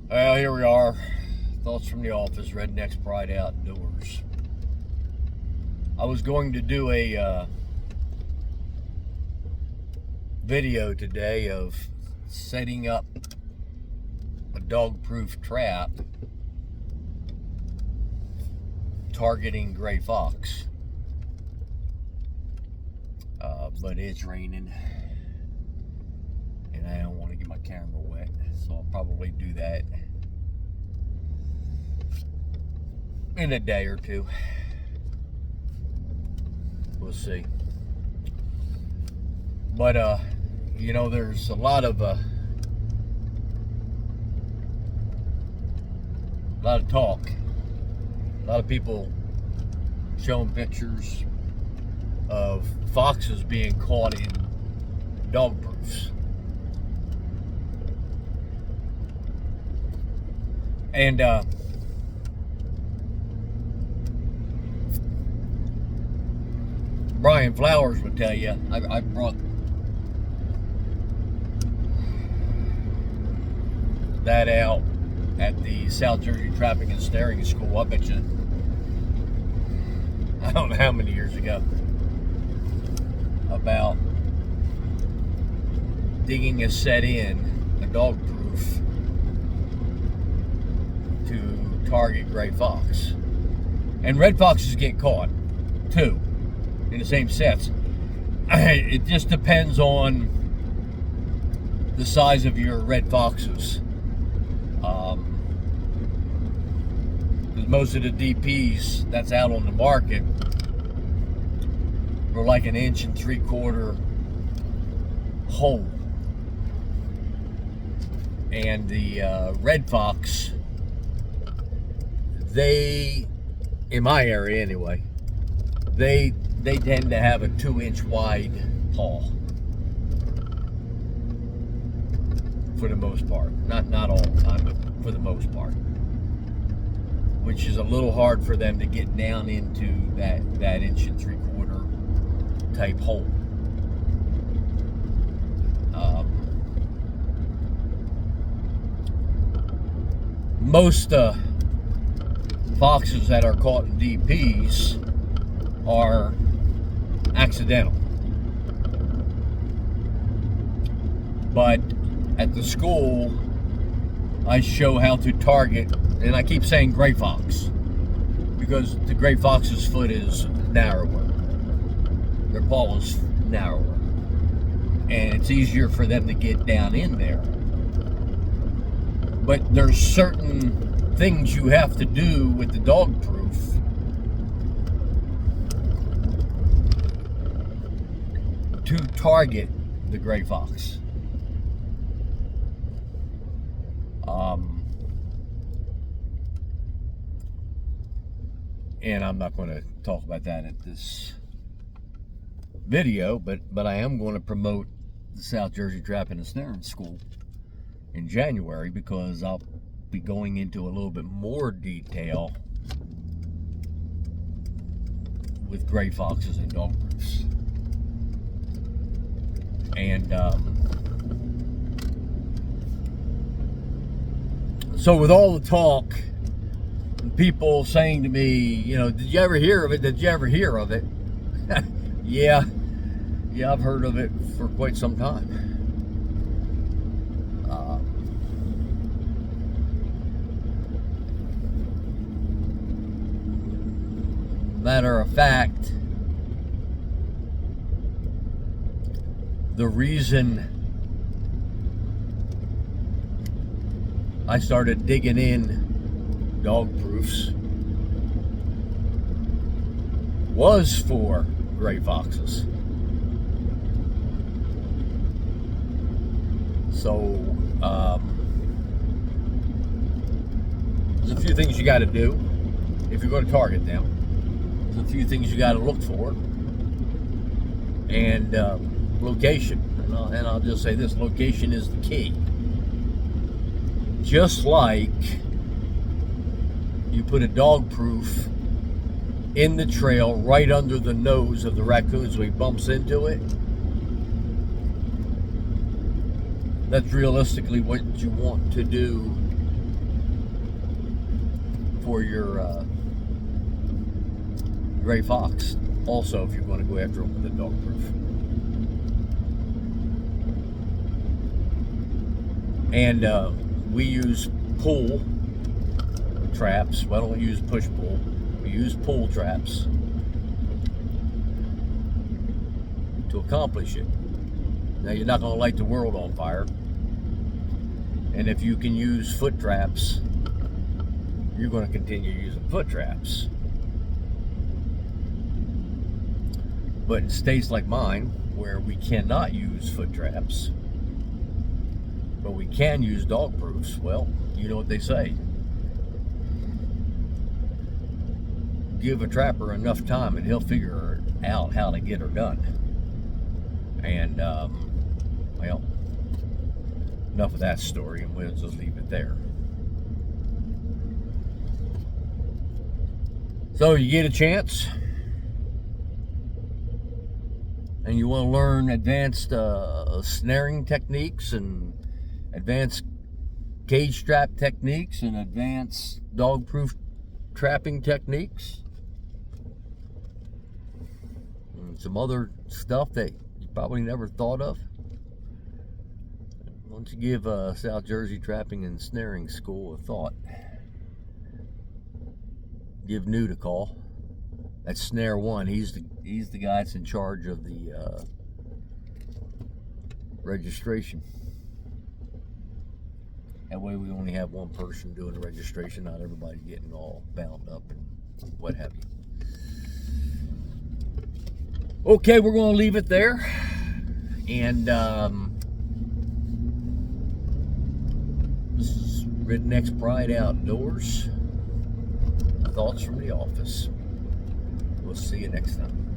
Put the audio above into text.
Well, here we are. Thoughts from the office, Redneck's Pride Outdoors. I was going to do a video today of setting up a dog-proof trap targeting gray fox. But it's raining and I don't want to get my camera wet, so I'll probably do that in a day or two. We'll see. But you know, there's a lot of talk, a lot of people showing pictures of foxes being caught in dog proofs. And Brian Flowers would tell you, I brought that out at the South Jersey Trapping and Snaring School. I bet you, I don't know how many years ago, about digging a set in, a dog proof, to target gray fox. And red foxes get caught too, in the same sets. It just depends on the size of your red foxes. Because most of the DPs that's out on the market are like 1 3/4 inch hole. And the red fox, they, in my area anyway, they tend to have a 2-inch wide paw for the most part. Not all the time, but for the most part, which is a little hard for them to get down into that 1 3/4 inch type hole. Most foxes that are caught in DPs are accidental. But at the school, I show how to target, and I keep saying gray fox, because the gray fox's foot is narrower. Their paw is narrower. And it's easier for them to get down in there. But there's certain things you have to do with the dog proof to target the gray fox. And I'm not going to talk about that at this video, but I am going to promote the South Jersey Trapping and Snaring School in January, because I'll be going into a little bit more detail with gray foxes and dog proofs. And so with all the talk, people saying to me, you know, did you ever hear of it? Did you ever hear of it? Yeah, I've heard of it for quite some time. Matter of fact, the reason I started digging in dog proofs was for gray foxes. So there's a few things you got to do if you're going to target them. There's a few things you got to look for, and location. And I'll just say this: location is the key. Just like you put a dog proof in the trail right under the nose of the raccoon so he bumps into it, that's realistically what you want to do for your gray fox. Also, if you're going to go after them with a dog proof. And we use pull traps. Well, I don't use push pull. We use pull traps to accomplish it. Now, you're not going to light the world on fire. And if you can use foot traps, you're going to continue using foot traps. But in states like mine, where we cannot use foot traps, but we can use dog proofs, well, you know what they say. Give a trapper enough time and he'll figure out how to get her done. And, well, enough of that story, and we'll just leave it there. So you get a chance, and you want to learn advanced snaring techniques and advanced cage strap techniques and advanced dog-proof trapping techniques, and some other stuff that you probably never thought of. Why don't you give South Jersey Trapping and Snaring School a thought? Give Newt a call. That's Snare One. He's the guy that's in charge of the registration. That way we only have one person doing the registration, not everybody getting all bound up and what have you. Okay, we're going to leave it there. And this is Redneck's Pride Outdoors. Thoughts from the office. We'll see you next time.